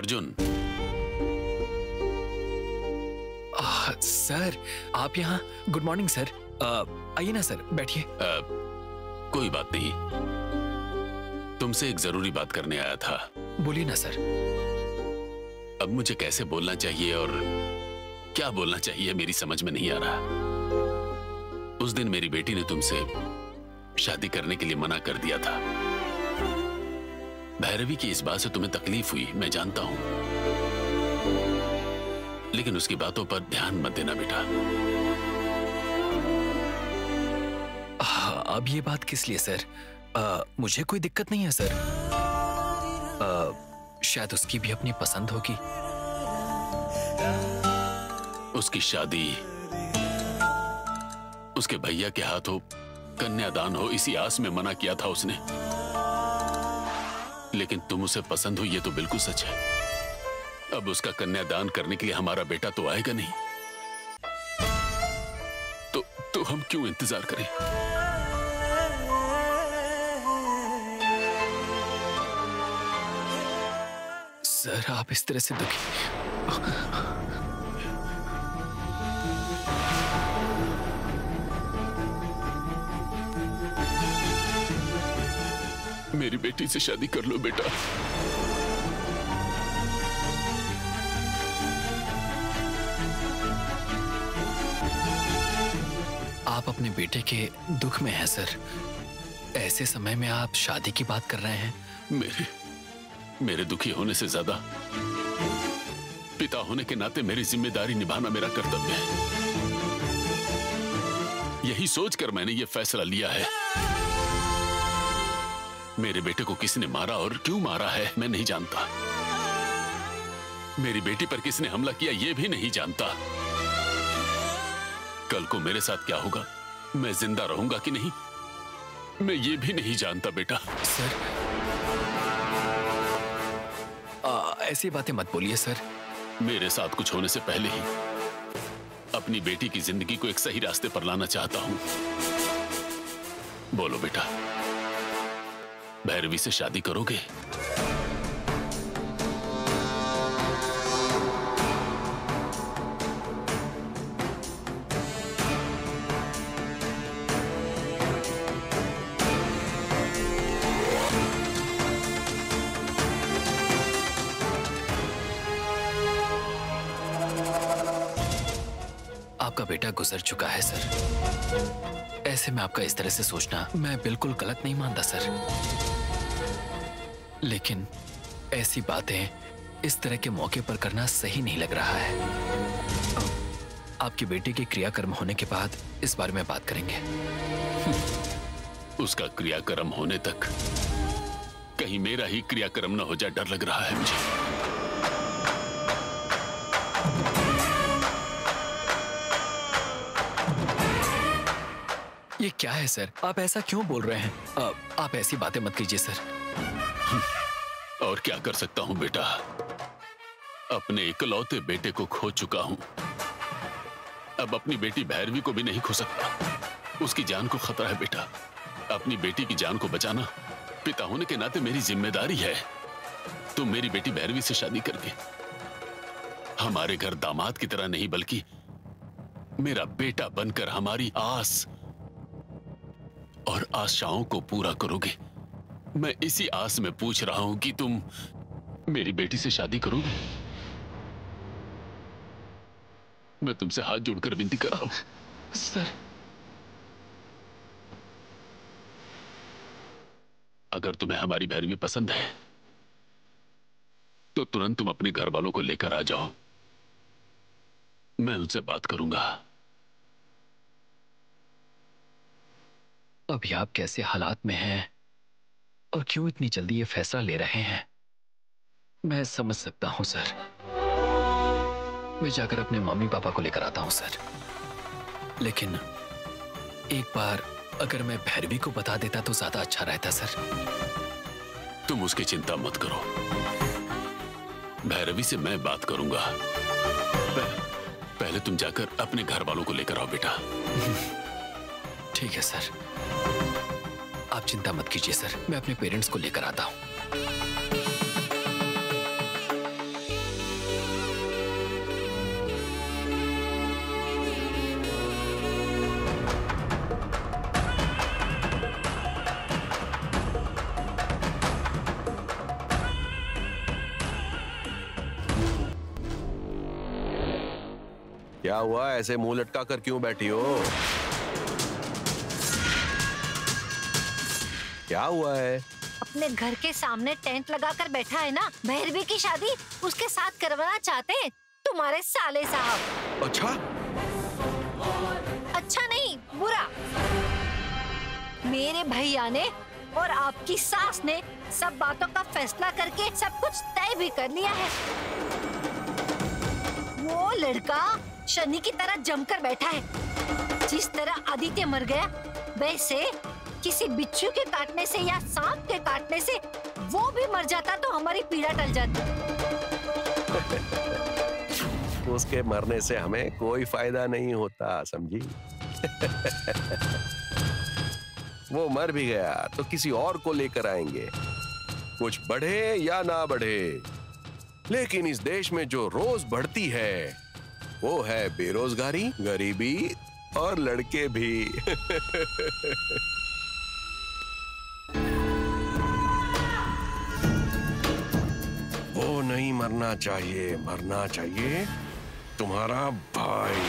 Arjun. Sir आप यहाँ। Good morning sir. आइए ना सर, बैठिए। कोई बात नहीं, तुमसे एक जरूरी बात करने आया था। बोलिए ना सर। अब मुझे कैसे बोलना चाहिए और क्या बोलना चाहिए मेरी समझ में नहीं आ रहा। उस दिन मेरी बेटी ने तुमसे शादी करने के लिए मना कर दिया था। भैरवी की इस बात से तुम्हें तकलीफ हुई, मैं जानता हूं, लेकिन उसकी बातों पर ध्यान मत देना बेटा। अब ये बात किस लिए सर? मुझे कोई दिक्कत नहीं है सर। शायद उसकी भी अपनी पसंद होगी। उसकी शादी उसके भैया के हाथों कन्यादान हो, इसी आस में मना किया था उसने। लेकिन तुम उसे पसंद हो, ये तो बिल्कुल सच है। अब उसका कन्यादान करने के लिए हमारा बेटा तो आएगा नहीं, तो हम क्यों इंतजार करें? सर आप इस तरह से दुखी। मेरी बेटी से शादी कर लो बेटा। आप अपने बेटे के दुख में हैं सर। ऐसे समय में आप शादी की बात कर रहे हैं। मेरे दुखी होने से ज्यादा पिता होने के नाते मेरी जिम्मेदारी निभाना मेरा कर्तव्य है। यही सोचकर मैंने यह फैसला लिया है। मेरे बेटे को किसने मारा और क्यों मारा है मैं नहीं जानता। मेरी बेटी पर किसने हमला किया यह भी नहीं जानता। कल को मेरे साथ क्या होगा, मैं जिंदा रहूंगा कि नहीं, मैं ये भी नहीं जानता बेटा। सर ऐसी बातें मत बोलिए सर। मेरे साथ कुछ होने से पहले ही अपनी बेटी की जिंदगी को एक सही रास्ते पर लाना चाहता हूं। बोलो बेटा, भैरवी से शादी करोगे? आपका बेटा गुजर चुका है सर। ऐसे में आपका इस तरह से सोचना मैं बिल्कुल गलत नहीं मानता सर। लेकिन ऐसी बातें इस तरह के मौके पर करना सही नहीं लग रहा है। आपकी बेटी के क्रियाकर्म होने के बाद इस बारे में बात करेंगे। उसका क्रियाकर्म होने तक कहीं मेरा ही क्रियाकर्म न हो जाए, डर लग रहा है मुझे। ये क्या है सर? आप ऐसा क्यों बोल रहे हैं? आप ऐसी बातें मत कीजिए सर। और क्या कर सकता हूं बेटा, अपने इकलौते बेटे को खो चुका हूं। अब अपनी बेटी भैरवी को भी नहीं खो सकता। उसकी जान को खतरा है बेटा। अपनी बेटी की जान को बचाना पिता होने के नाते मेरी जिम्मेदारी है। तुम मेरी बेटी भैरवी से शादी करके हमारे घर दामाद की तरह नहीं बल्कि मेरा बेटा बनकर हमारी आस और आशाओं को पूरा करोगे। मैं इसी आस में पूछ रहा हूं कि तुम मेरी बेटी से शादी करोगे? मैं तुमसे हाथ जोड़कर विनती कर रहा हूं सर। अगर तुम्हें हमारी भैरवी पसंद है तो तुरंत तुम अपने घर वालों को लेकर आ जाओ। मैं उनसे बात करूंगा। अभी आप कैसे हालात में हैं और क्यों इतनी जल्दी ये फैसला ले रहे हैं, मैं समझ सकता हूं सर। मैं जाकर अपने मम्मी पापा को लेकर आता हूं सर। लेकिन एक बार अगर मैं भैरवी को बता देता तो ज्यादा अच्छा रहता सर। तुम उसकी चिंता मत करो, भैरवी से मैं बात करूंगा। पहले तुम जाकर अपने घर वालों को लेकर आओ बेटा। ठीक है सर, आप चिंता मत कीजिए सर। मैं अपने पेरेंट्स को लेकर आता हूं। क्या हुआ? ऐसे मुंह लटका कर क्यों बैठी हो? क्या हुआ है? अपने घर के सामने टेंट लगाकर बैठा है ना, भैरवी की शादी उसके साथ करवाना चाहते हैं तुम्हारे साले साहब। अच्छा? अच्छा नहीं, बुरा। मेरे भैया ने और आपकी सास ने सब बातों का फैसला करके सब कुछ तय भी कर लिया है। वो लड़का शनि की तरह जमकर बैठा है। जिस तरह आदित्य मर गया, वैसे किसी बिच्छू के काटने से या सांप के काटने से वो भी मर जाता तो हमारी पीड़ा टल जाती। उसके मरने से हमें कोई फायदा नहीं होता, समझी? वो मर भी गया तो किसी और को लेकर आएंगे, कुछ बढ़े या ना बढ़े। लेकिन इस देश में जो रोज बढ़ती है वो है बेरोजगारी, गरीबी और लड़के भी। वो नहीं मरना चाहिए, मरना चाहिए तुम्हारा भाई।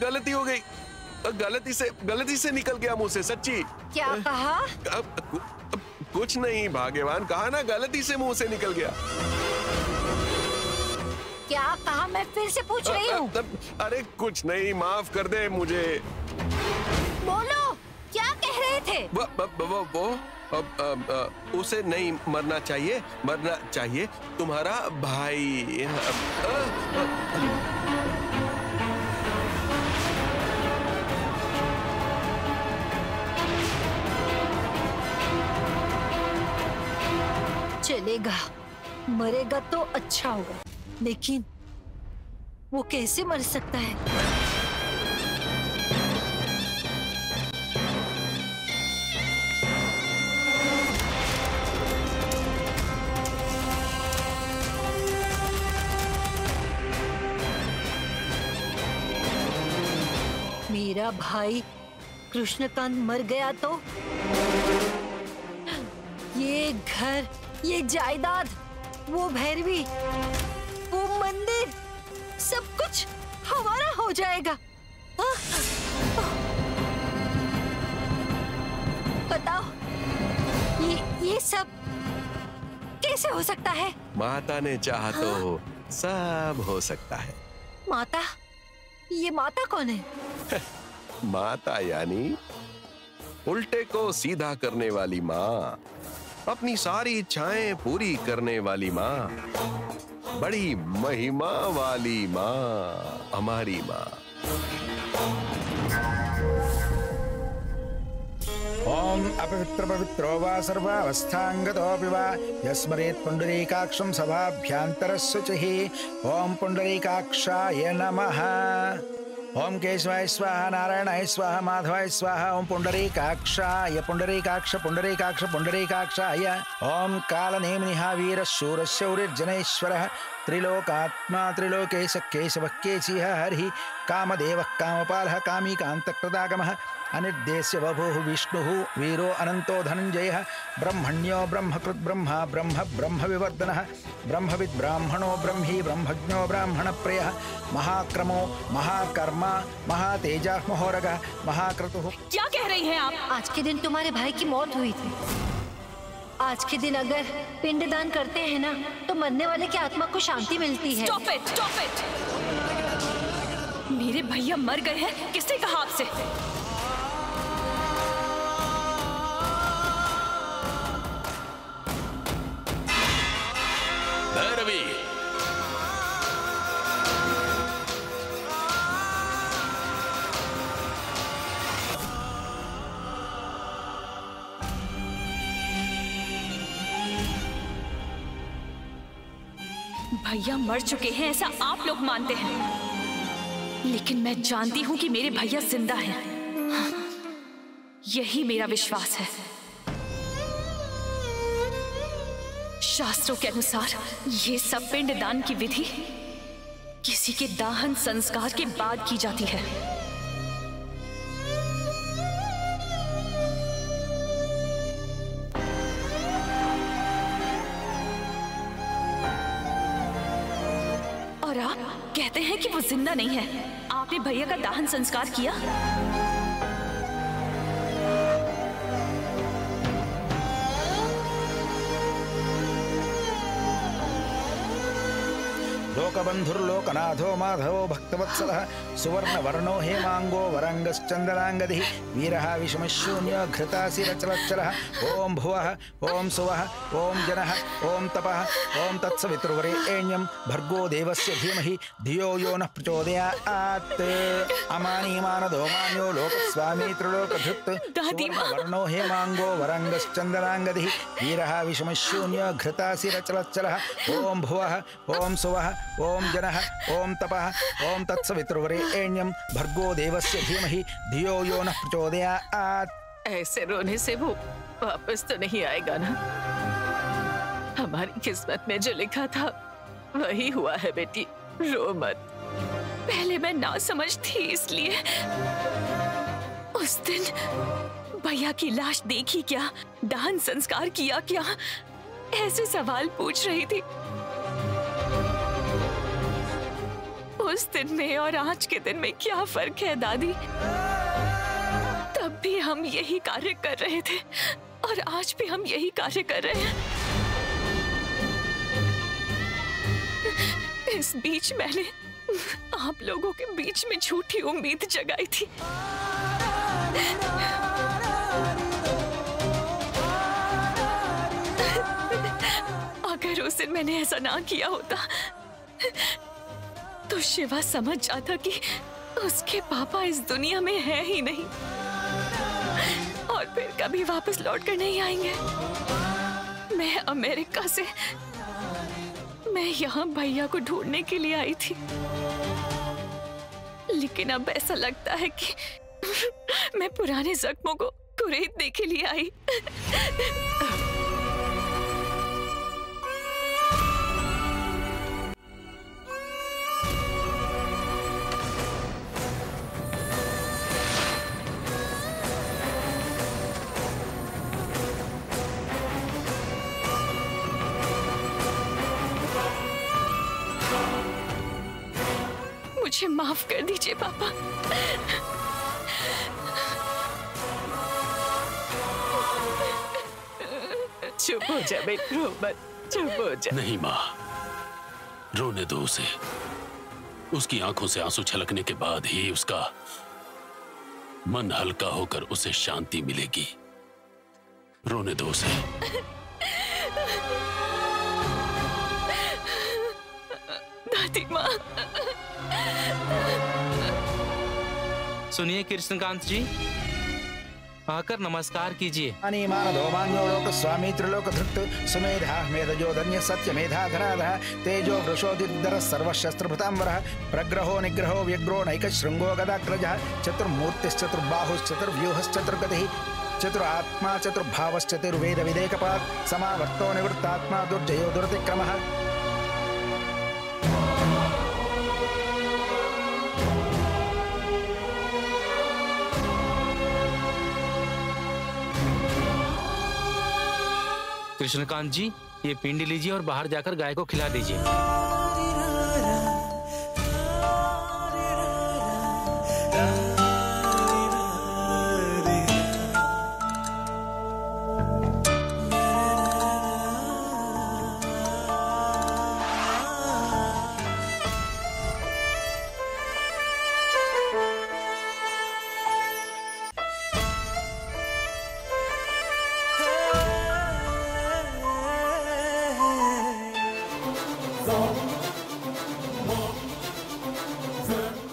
गलती हो गई, गलती से निकल गया मुंह से, सच्ची। क्या कहा? कुछ नहीं भाग्यवान, कहा ना, गलती से मुंह से निकल गया। क्या कहा? मैं फिर से पूछ रही हूँ। अरे कुछ नहीं, माफ कर दे मुझे। बोलो, क्या कह रहे थे? वो उसे नहीं मरना चाहिए तुम्हारा भाई। चलेगा, मरेगा तो अच्छा होगा, लेकिन वो कैसे मर सकता है? मेरा भाई कृष्णकांत मर गया तो ये घर, ये जायदाद, वो भैरवी, वो मंदिर, सब कुछ हमारा हो जाएगा। बताओ, ये सब कैसे हो सकता है? माता ने चाहा तो सब हो सकता है। माता? ये माता कौन है? माता यानी उल्टे को सीधा करने वाली माँ, अपनी सारी इच्छाएं पूरी करने वाली माँ, बड़ी महिमा वाली माँ, हमारी माँ। ओम अपवित्र पवित्रो वा सर्वावस्थांगतोऽपि वा यस्मरेत् पुंडरीकाक्षं सभाभ्यान्तरस्य च। ओम पुंडरीकाक्षाय नमः। ओम केशवाय स्वाहा, नारायणाय स्वाहा, माधवाय स्वाहा। ओम पुंडरीकाक्षाय, पुंडरीकाक्ष पुंडरीकाक्ष पुंडरीकाक्षाय। ओम कालनेमिनिः वीरः शूरः शौर्यर्जनेश्वरः, त्रिलोकात्मा त्रिलोकेश केशवः केशिः हरिः, कामदेवः कामपालः, कामीकान्तकृतागमः, अनिर्देश्य बभूः विष्णुः, वीरो अनंतो धनंजयः, ब्रह्मण्यो ब्रह्मकृत् ब्रह्मा, ब्रह्म ब्रह्म विवर्धनः, ब्रह्मविद् ब्राह्मणो ब्रह्मी, ब्रह्मज्ञो ब्राह्मणप्रियः, महाक्रमो महाकर्मा, महातेजः महोरगः, महाक्रतुः। क्या कह रही हैं आप? आज के दिन तुम्हारे भाई की मौत हुई थी। आज के दिन अगर पिंडदान करते हैं ना, तो मरने वाले की आत्मा को शांति मिलती है। Stop it! Stop it! मेरे भैया मर गए हैं, किसने कहा आपसे? भैरवी, भैया मर चुके हैं ऐसा आप लोग मानते हैं, लेकिन मैं जानती हूँ कि मेरे भैया जिंदा हैं। यही मेरा विश्वास है। शास्त्रों के अनुसार ये सब पिंडदान की विधि किसी के दाहन संस्कार के बाद की जाती है। और आप कहते हैं कि वो जिंदा नहीं है। आपने भैया का दाहन संस्कार किया? लोकबंधुर्लोकनाथो माधवो भक्तवत्सलः सुवर्णवर्णो हेमांगो वरंगश्चंदनांगदिः वीरः विषमशून्य घृतासिरचलच्चलः ओम भुवः ओम सुवः ओम जनः ओम तपः ओम तत्सवितुर्वरेण्यं भर्गो देवस्य धीमहि धियो यो नः प्रचोदयात्। अमानीमानदो मान्यो लोकस्वामी त्रिलोकधृत् सुवर्णवर्णो हेमांगो वरंगश्चंदनांगदिः वीरः विषमशून्य घृतासिरचलच्चलः ओम भुवः ओम सुवः ओम जनः ओम तपः ओम तत्सवितुर्वरेण्यं भर्गो देवस्य धीमहि धियो यो नः प्रचोदयात्। ऐसे रोने से वो वापस तो नहीं आएगा ना। हमारी किस्मत में जो लिखा था वही हुआ है बेटी, रो मत। पहले मैं ना समझ थी, इसलिए उस दिन भैया की लाश देखी क्या, दान संस्कार किया क्या, ऐसे सवाल पूछ रही थी। उस दिन में और आज के दिन में क्या फर्क है दादी? तब भी हम यही कार्य कर रहे थे और आज भी हम यही कार्य कर रहे हैं। इस बीच मैंने आप लोगों के बीच में झूठी उम्मीद जगाई थी। अगर उस दिन मैंने ऐसा ना किया होता तो शिवा समझ जाता कि उसके पापा इस दुनिया में है ही नहीं और फिर कभी वापस लौट कर नहीं आएंगे। मैं अमेरिका से यहाँ भैया को ढूंढने के लिए आई थी, लेकिन अब ऐसा लगता है कि मैं पुराने जख्मों को कुरेदने के लिए आई। मुझे माफ कर दीजिए पापा। चुप हो जा बेटा, रो मत, चुप हो जा। नहीं माँ, रोने दो उसे। उसकी आंखों से आंसू छलकने के बाद ही उसका मन हल्का होकर उसे शांति मिलेगी। रोने दो उसे। दादी माँ। सुनिए कृष्णकांत जी, आकर नमस्कार कीजिए। अनिमानदो मान्यो लोकस्वामी त्रिलोकधृत् सुमेधा मेधजो धन्य सत्यमेधा धनाधः तेजो वृषोदिदरः सर्वशस्त्रभृताम्बरः प्रग्रहो निग्रहो व्यग्रो नैकशृङ्गो गदाग्रजः चतुर्मूर्तिश्चतुर्बाहुश्चतुर्व्यूहश्चतुर्गतिः चतुरात्मा चतुर्भावश्चतुर्वेद विदेकपात् समावर्तो निवृत्तात्मा दुर्जयो दुरतिक्रमः। कृष्णकांत जी, ये पिंडी लीजिए और बाहर जाकर गाय को खिला दीजिए।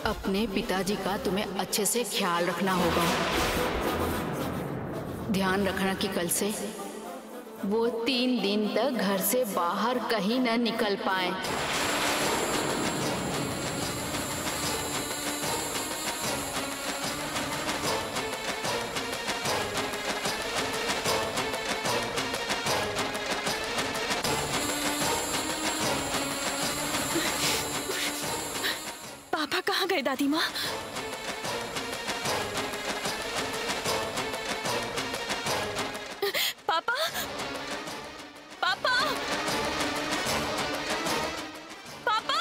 अपने पिताजी का तुम्हें अच्छे से ख्याल रखना होगा। ध्यान रखना कि कल से वो 3 दिन तक घर से बाहर कहीं न निकल पाए। दादी माँ। पापा, पापा, पापा।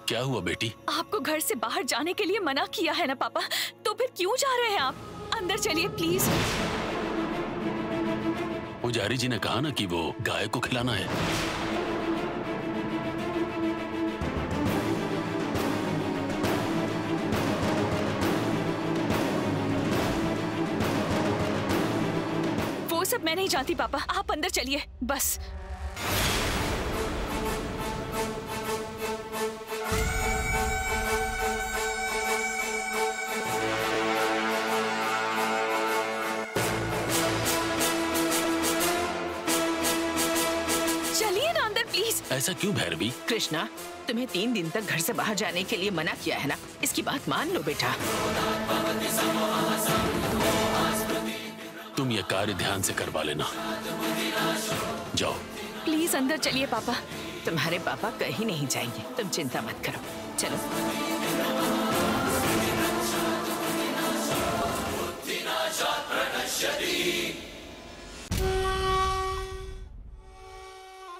क्या हुआ बेटी? आपको घर से बाहर जाने के लिए मना किया है ना पापा, तो फिर क्यों जा रहे हैं आप? अंदर चलिए प्लीज। पुजारी जी ने कहा ना कि वो गाय को खिलाना है। वो सब मैं नहीं जानती पापा, आप अंदर चलिए बस। ऐसा क्यों भैरवी? कृष्णा, तुम्हें 3 दिन तक घर से बाहर जाने के लिए मना किया है ना, इसकी बात मान लो बेटा। तुम ये कार्य ध्यान से करवा लेना। जाओ प्लीज अंदर चलिए पापा। तुम्हारे पापा कहीं नहीं जाएंगे, तुम चिंता मत करो, चलो।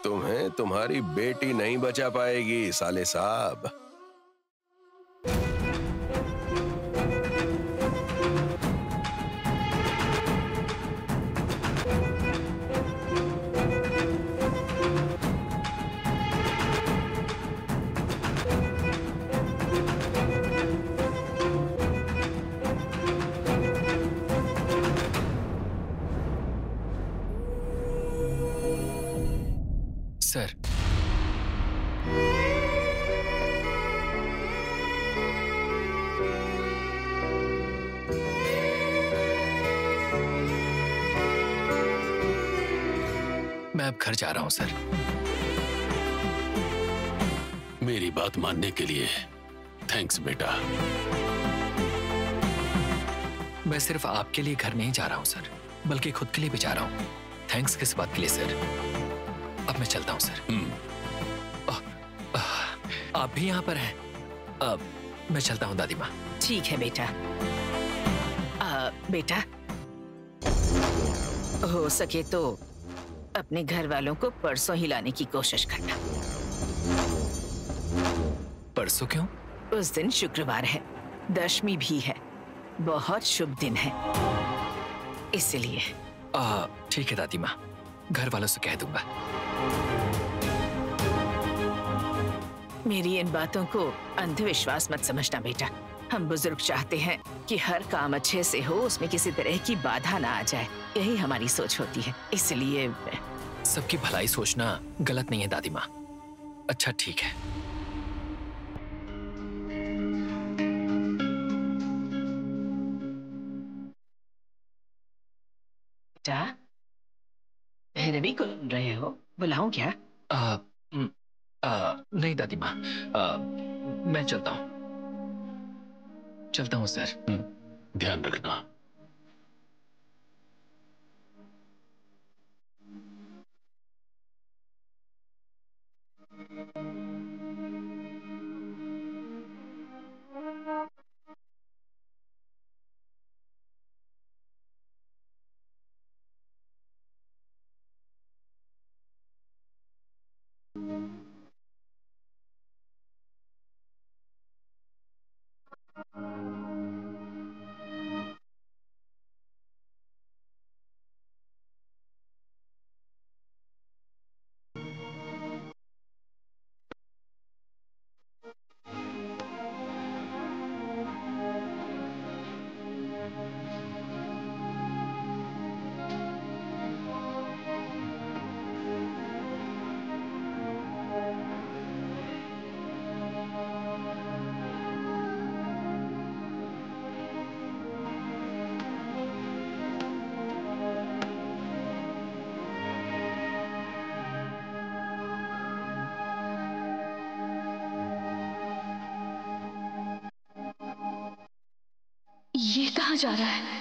तुम्हें तुम्हारी बेटी नहीं बचा पाएगी साले साहब। सर, मैं अब घर जा रहा हूं सर। मेरी बात मानने के लिए थैंक्स बेटा। मैं सिर्फ आपके लिए घर नहीं जा रहा हूं सर, बल्कि खुद के लिए भी जा रहा हूं। थैंक्स किस बात के लिए सर? अब मैं चलता हूं सर। आप भी यहाँ पर हैं? मैं चलता हूँ दादी माँ। ठीक है बेटा। बेटा, हो सके तो अपने घर वालों को परसों ही लाने की कोशिश करना। परसों क्यों? उस दिन शुक्रवार है, दशमी भी है, बहुत शुभ दिन है, इसलिए। ठीक है दादी माँ, घर वालों से कह दूंगा। मेरी इन बातों को अंधविश्वास मत समझना बेटा। हम बुजुर्ग चाहते हैं कि हर काम अच्छे से हो, उसमें किसी तरह की बाधा ना आ जाए, यही हमारी सोच होती है, इसलिए। सबकी भलाई सोचना गलत नहीं है दादी माँ। अच्छा ठीक है। बेटा, भैरवी को ढूंढ रहे हो? बुलाऊं क्या? नहीं दादी माँ, मैं चलता हूँ सर। ध्यान रखना। ये कहाँ जा रहा है?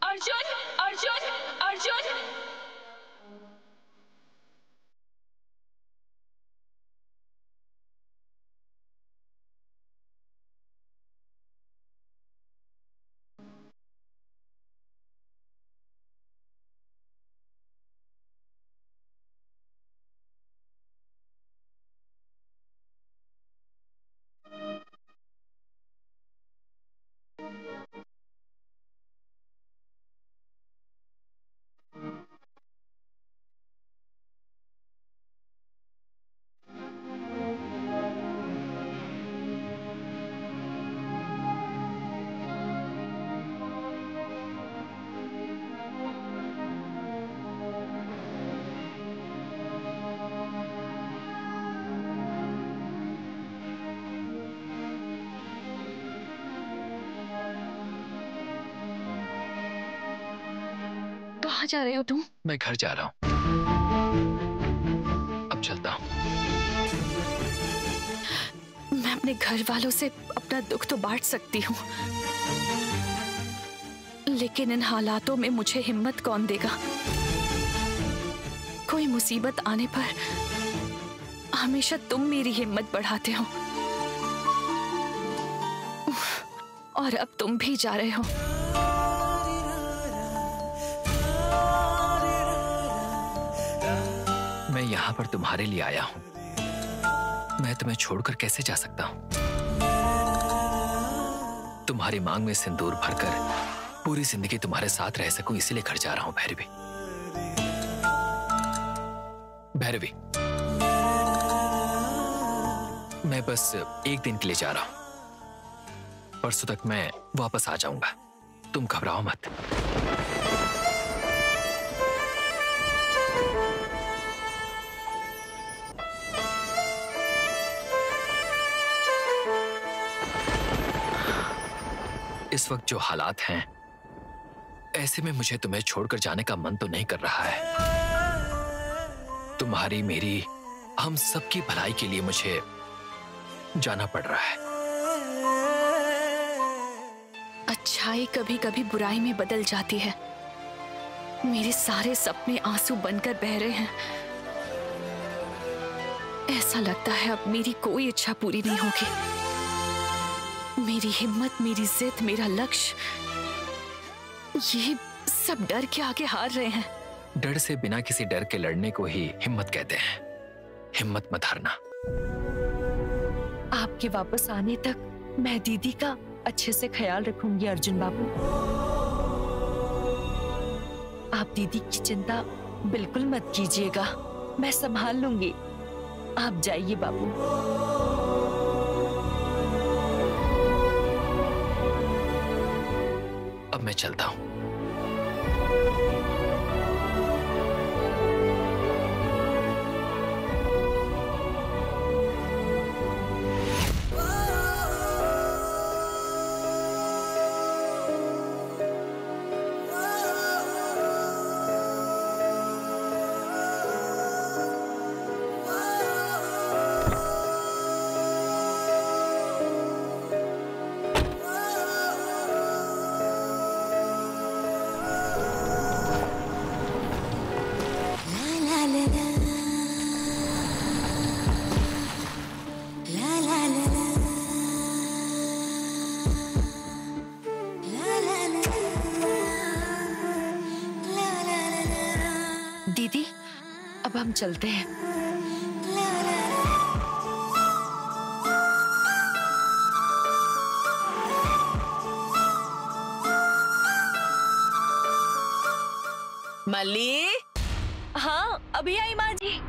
अर्जुन, अर्जुन, अर्जुन। कहाँ जा रहे हो तुम? मैं घर जा रहा हूँ। अब चलता हूँ। मैं अपने घर वालों से अपना दुख तो बांट सकती हूँ, लेकिन इन हालातों में मुझे हिम्मत कौन देगा? कोई मुसीबत आने पर हमेशा तुम मेरी हिम्मत बढ़ाते हो, और अब तुम भी जा रहे हो। मैं यहाँ पर तुम्हारे लिए आया हूँ। मैं तुम्हें छोड़कर कैसे जा सकता हूँ? तुम्हारी मांग में सिंदूर भरकर पूरी जिंदगी तुम्हारे साथ रह सकूं, इसीलिए घर जा रहा हूँ भैरवी। भैरवी, मैं बस एक दिन के लिए जा रहा हूँ। परसों तक मैं वापस आ जाऊंगा। तुम घबराओ मत। इस वक्त जो हालात हैं, ऐसे में मुझे तुम्हें छोड़कर जाने का मन तो नहीं कर रहा है। तुम्हारी, मेरी, हम सबकी भलाई के लिए मुझे जाना पड़ रहा है। अच्छाई कभी कभी बुराई में बदल जाती है। मेरे सारे सपने आंसू बनकर बह रहे हैं। ऐसा लगता है अब मेरी कोई इच्छा पूरी नहीं होगी। मेरी हिम्मत, मेरी जिद, मेरा लक्ष्य, ये सब डर के आगे हार रहे हैं। डर से बिना किसी डर के लड़ने को ही हिम्मत कहते हैं। हिम्मत मत हारना। आपके वापस आने तक मैं दीदी का अच्छे से ख्याल रखूंगी अर्जुन बाबू। आप दीदी की चिंता बिल्कुल मत कीजिएगा, मैं संभाल लूंगी। आप जाइए बाबू। अब मैं चलता हूं। दीदी, अब हम चलते हैं। मल्ली, हाँ, अभी आई माँ जी।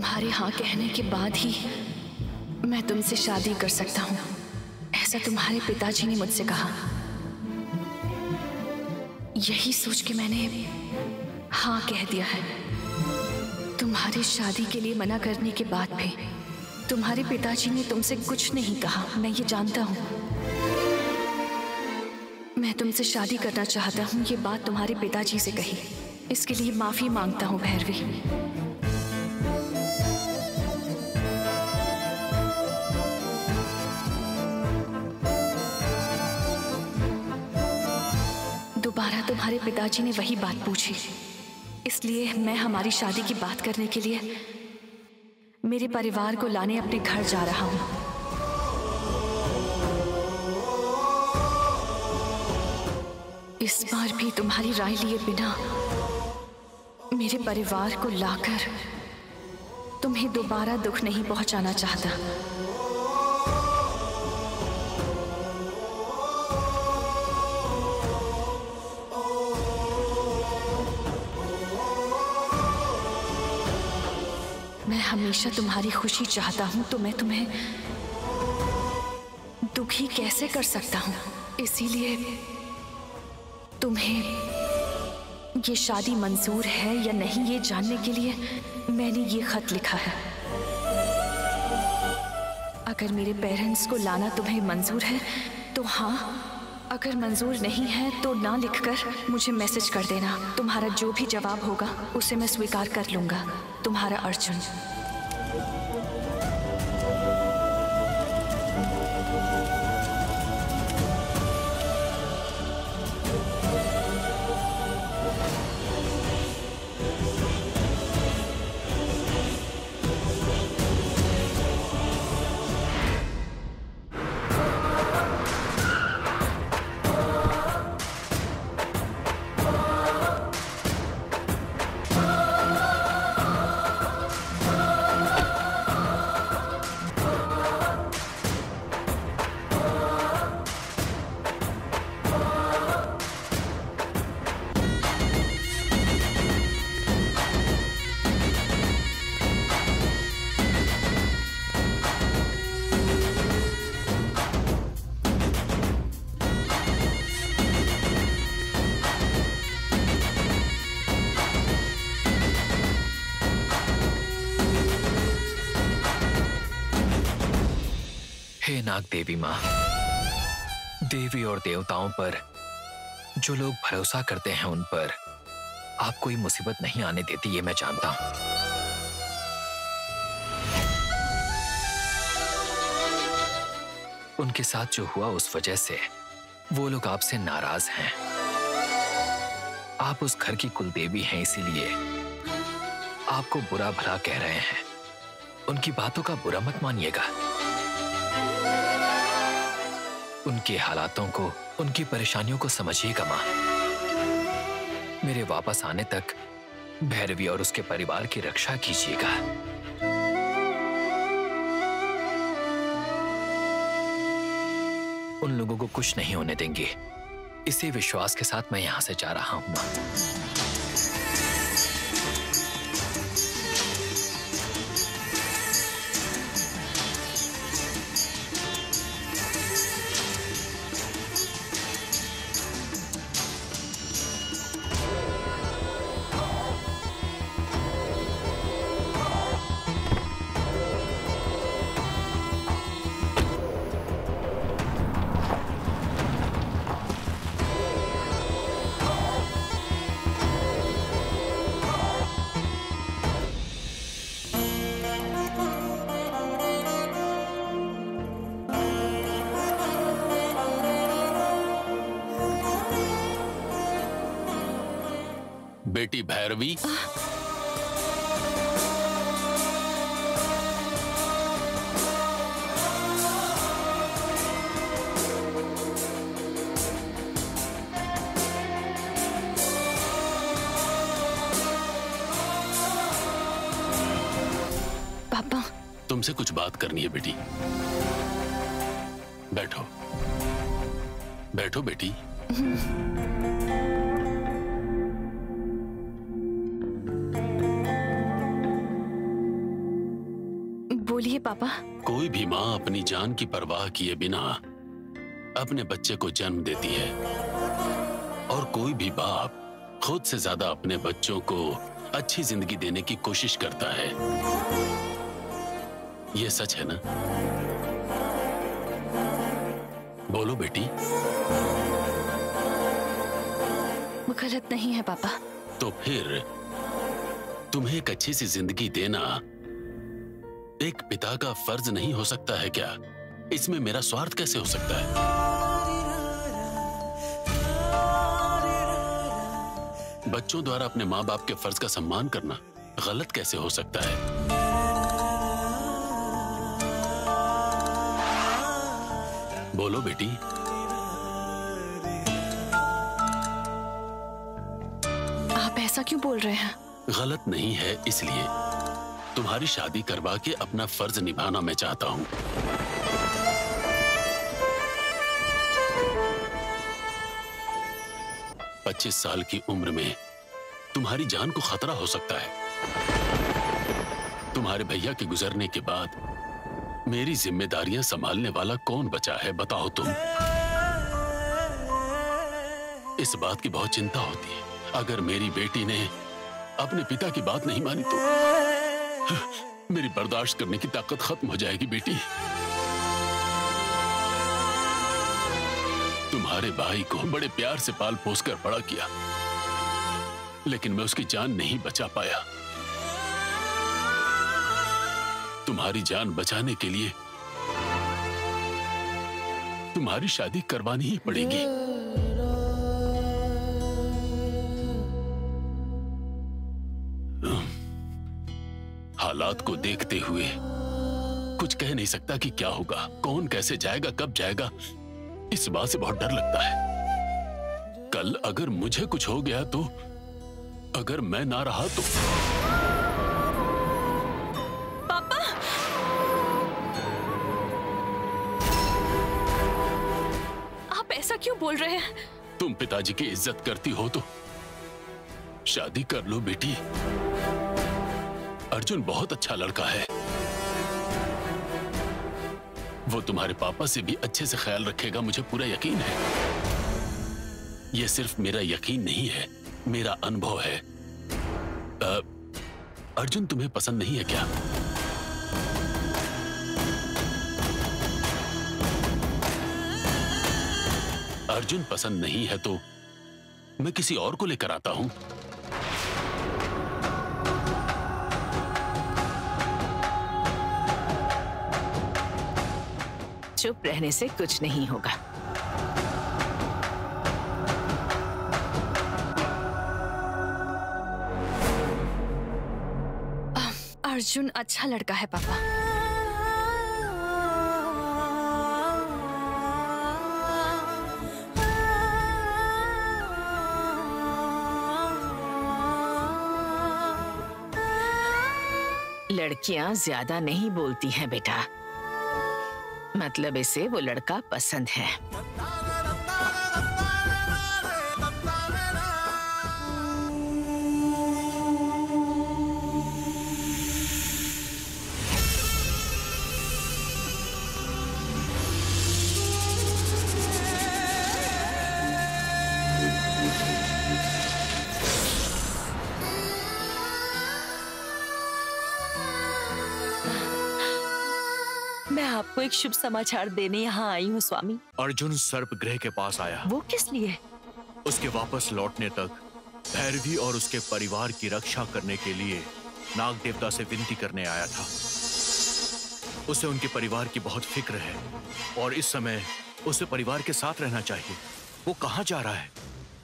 तुम्हारे हाँ कहने के बाद ही मैं तुमसे शादी कर सकता हूँ, ऐसा तुम्हारे पिताजी ने मुझसे कहा। यही सोच के मैंने हाँ कह दिया है। तुम्हारी शादी के लिए मना करने के बाद भी तुम्हारे पिताजी ने तुमसे कुछ नहीं कहा, मैं ये जानता हूँ। मैं तुमसे शादी करना चाहता हूँ, ये बात तुम्हारे पिताजी से कही। इसके लिए माफी मांगता हूँ भैरवी। दोबारा तुम्हारे पिताजी ने वही बात पूछी, इसलिए मैं हमारी शादी की बात करने के लिए मेरे परिवार को लाने अपने घर जा रहा हूँ। इस बार भी तुम्हारी राय लिए बिना मेरे परिवार को लाकर तुम्हें दोबारा दुख नहीं पहुंचाना चाहता। मैं हमेशा तुम्हारी खुशी चाहता हूं, तो मैं तुम्हें दुखी कैसे कर सकता हूं? इसीलिए तुम्हें ये शादी मंजूर है या नहीं, ये जानने के लिए मैंने ये खत लिखा है। अगर मेरे पेरेंट्स को लाना तुम्हें मंजूर है तो हाँ, अगर मंजूर नहीं है तो ना लिखकर मुझे मैसेज कर देना। तुम्हारा जो भी जवाब होगा उसे मैं स्वीकार कर लूंगा। तुम्हारा अर्जुन। हे नाग देवी माँ, देवी और देवताओं पर जो लोग भरोसा करते हैं उन पर आप कोई मुसीबत नहीं आने देती, ये मैं जानता हूं। उनके साथ जो हुआ उस वजह से वो लोग आपसे नाराज हैं। आप उस घर की कुलदेवी हैं, इसीलिए आपको बुरा भला कह रहे हैं। उनकी बातों का बुरा मत मानिएगा। उनके हालातों को, उनकी परेशानियों को समझिएगा माँ। मेरे वापस आने तक भैरवी और उसके परिवार की रक्षा कीजिएगा। उन लोगों को कुछ नहीं होने देंगे। इसी विश्वास के साथ मैं यहां से जा रहा हूं माँ। बेटी भैरवी, पापा, तुमसे कुछ बात करनी है बेटी। बैठो बैठो बेटी। बोलिए पापा। कोई भी माँ अपनी जान की परवाह किए बिना अपने बच्चे को जन्म देती है, और कोई भी बाप खुद से ज्यादा अपने बच्चों को अच्छी जिंदगी देने की कोशिश करता है। ये सच है ना? बोलो बेटी। वो गलत नहीं है पापा। तो फिर तुम्हें एक अच्छी सी जिंदगी देना एक पिता का फर्ज नहीं हो सकता है क्या? इसमें मेरा स्वार्थ कैसे हो सकता है? बच्चों द्वारा अपने माँ बाप के फर्ज का सम्मान करना गलत कैसे हो सकता है? बोलो बेटी। आप ऐसा क्यों बोल रहे हैं? गलत नहीं है, इसलिए तुम्हारी शादी करवा के अपना फर्ज निभाना मैं चाहता हूं। पच्चीस साल की उम्र में तुम्हारी जान को खतरा हो सकता है। तुम्हारे भैया के गुजरने के बाद मेरी जिम्मेदारियां संभालने वाला कौन बचा है, बताओ तुम। इस बात की बहुत चिंता होती है। अगर मेरी बेटी ने अपने पिता की बात नहीं मानी तो मेरी बर्दाश्त करने की ताकत खत्म हो जाएगी बेटी। तुम्हारे भाई को बड़े प्यार से पाल पोस कर बड़ा किया, लेकिन मैं उसकी जान नहीं बचा पाया। तुम्हारी जान बचाने के लिए तुम्हारी शादी करवानी ही पड़ेगी। हालात को देखते हुए कुछ कह नहीं सकता कि क्या होगा, कौन कैसे जाएगा, कब जाएगा। इस बात से बहुत डर लगता है। कल अगर मुझे कुछ हो गया तो, अगर मैं ना रहा तो। पापा! आप ऐसा क्यों बोल रहे हैं? तुम पिताजी की इज्जत करती हो तो शादी कर लो बेटी। अर्जुन बहुत अच्छा लड़का है। वो तुम्हारे पापा से भी अच्छे से ख्याल रखेगा, मुझे पूरा यकीन है। ये सिर्फ मेरा यकीन नहीं है, मेरा अनुभव है। अर्जुन तुम्हें पसंद नहीं है क्या? अर्जुन पसंद नहीं है तो मैं किसी और को लेकर आता हूं। चुप रहने से कुछ नहीं होगा। अर्जुन अच्छा लड़का है पापा। लड़कियां ज्यादा नहीं बोलती हैं बेटा, मतलब इसे वो लड़का पसंद है। मैं आपको एक शुभ समाचार देने यहाँ आई हूँ स्वामी। अर्जुन सर्पगृह के पास आया। वो किस लिए? उसके वापस लौटने तक भैरवी और उसके परिवार की रक्षा करने के लिए नाग देवता से विनती करने आया था। उसे उनके परिवार की बहुत फिक्र है और इस समय उसे परिवार के साथ रहना चाहिए। वो कहाँ जा रहा है?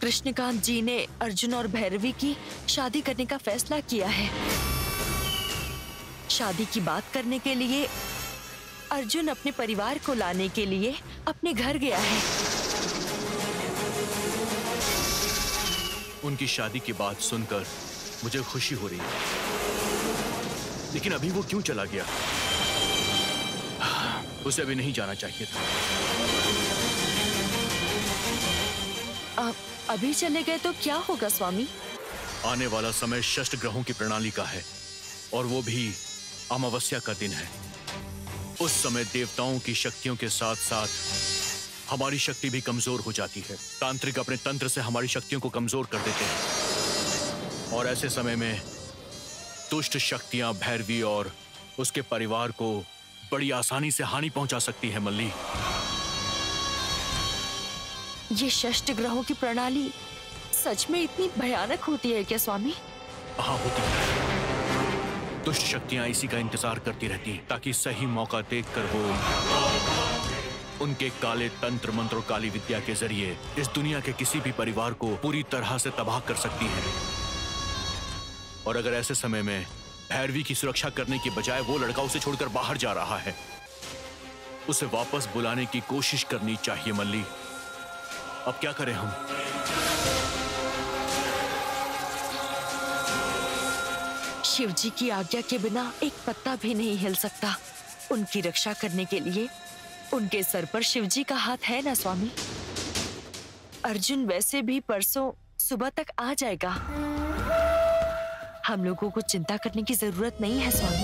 कृष्णकांत जी ने अर्जुन और भैरवी की शादी करने का फैसला किया है। शादी की बात करने के लिए अर्जुन अपने परिवार को लाने के लिए अपने घर गया है। उनकी शादी की बात सुनकर मुझे खुशी हो रही है, लेकिन अभी वो क्यों चला गया? उसे अभी नहीं जाना चाहिए था। आप अभी चले गए तो क्या होगा स्वामी? आने वाला समय षष्ठ ग्रहों की प्रणाली का है और वो भी अमावस्या का दिन है। उस समय देवताओं की शक्तियों के साथ साथ हमारी शक्ति भी कमजोर हो जाती है। तांत्रिक अपने तंत्र से हमारी शक्तियों को कमजोर कर देते हैं और ऐसे समय में दुष्ट शक्तियां भैरवी और उसके परिवार को बड़ी आसानी से हानि पहुंचा सकती है। मल्ली, ये षष्ठ ग्रहों की प्रणाली सच में इतनी भयानक होती है क्या स्वामी? हाँ, होती है। दुष्ट शक्तियां इसी का इंतजार करती रहती हैं ताकि सही मौका देखकर वो उनके काले तंत्र मंत्र और काली विद्या के जरिए इस दुनिया के किसी भी परिवार को पूरी तरह से तबाह कर सकती है। और अगर ऐसे समय में भैरवी की सुरक्षा करने की बजाय वो लड़का उसे छोड़कर बाहर जा रहा है, उसे वापस बुलाने की कोशिश करनी चाहिए। मल्ली, अब क्या करें हम? शिवजी की आज्ञा के बिना एक पत्ता भी नहीं हिल सकता। उनकी रक्षा करने के लिए उनके सर पर शिवजी का हाथ है ना स्वामी। अर्जुन वैसे भी परसों सुबह तक आ जाएगा। हम लोगों को चिंता करने की जरूरत नहीं है स्वामी।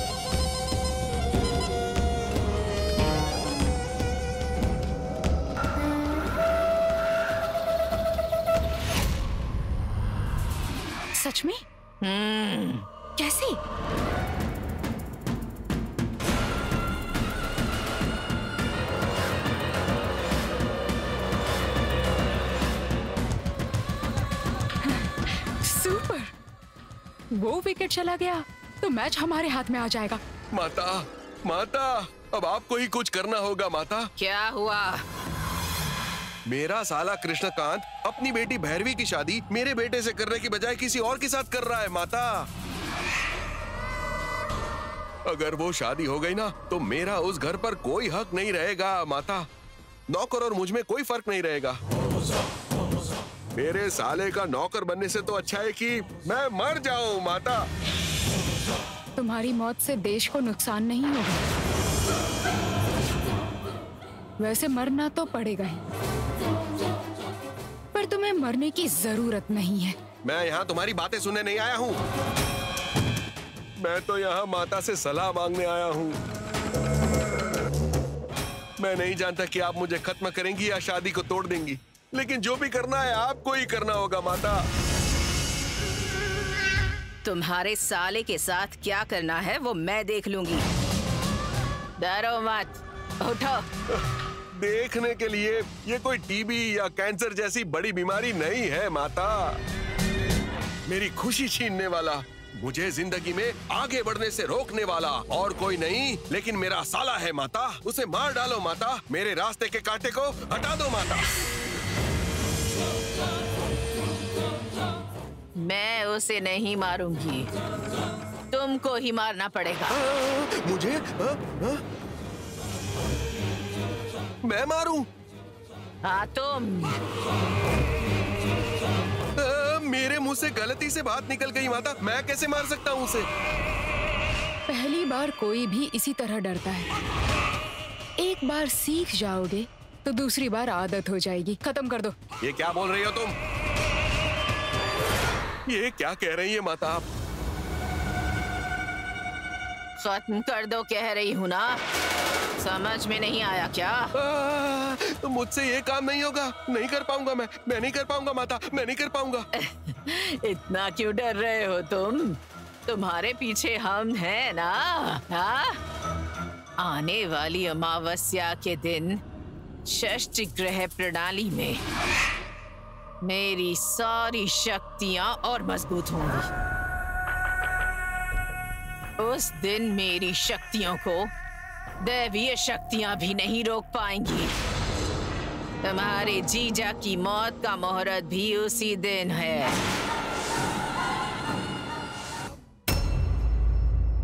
सच में? कैसे? सुपर! वो विकेट चला गया तो मैच हमारे हाथ में आ जाएगा। माता, माता, अब आपको ही कुछ करना होगा माता। क्या हुआ? मेरा साला कृष्णकांत अपनी बेटी भैरवी की शादी मेरे बेटे से करने की बजाय किसी और के साथ कर रहा है माता। अगर वो शादी हो गई ना तो मेरा उस घर पर कोई हक नहीं रहेगा माता। नौकर और मुझ में कोई फर्क नहीं रहेगा। मेरे साले का नौकर बनने से तो अच्छा है कि मैं मर जाऊं माता। तुम्हारी मौत से देश को नुकसान नहीं होगा। वैसे मरना तो पड़ेगा ही, पर तुम्हें मरने की जरूरत नहीं है। मैं यहाँ तुम्हारी बातें सुनने नहीं आया हूँ। मैं तो यहाँ माता से सलाह मांगने आया हूँ। मैं नहीं जानता कि आप मुझे खत्म करेंगी या शादी को तोड़ देंगी, लेकिन जो भी करना है आपको ही करना होगा माता। तुम्हारे साले के साथ क्या करना है वो मैं देख लूंगी। डरो मत, उठो। देखने के लिए ये कोई टीबी या कैंसर जैसी बड़ी बीमारी नहीं है माता। मेरी खुशी छीनने वाला, मुझे जिंदगी में आगे बढ़ने से रोकने वाला और कोई नहीं लेकिन मेरा साला है माता। उसे मार डालो माता। मेरे रास्ते के कांटे को हटा दो माता। मैं उसे नहीं मारूंगी, तुमको ही मारना पड़ेगा। मुझे? मैं मारूं? हाँ, तुम। मेरे मुंह से गलती से बात निकल गई माता। मैं कैसे मार सकता हूँ उसे? पहली बार कोई भी इसी तरह डरता है। एक बार सीख जाओगे तो दूसरी बार आदत हो जाएगी। खत्म कर दो। ये क्या बोल रही हो तुम? ये क्या कह रही है माता आप? खत्म कर दो कह रही हूँ ना, समझ में नहीं आया क्या? तो मुझसे ये काम नहीं होगा। नहीं कर पाऊंगा मैं नहीं कर पाऊंगा माता। मैं नहीं कर पाऊंगा। इतना क्यों डर रहे हो तुम? तुम्हारे पीछे हम हैं ना। हाँ? आने वाली अमावस्या के दिन षष्ठ ग्रह प्रणाली में मेरी सारी शक्तियां और मजबूत होंगी। उस दिन मेरी शक्तियों को दैवीय शक्तियां भी नहीं रोक पाएंगी। तुम्हारे जीजा की मौत का मुहूर्त भी उसी दिन है।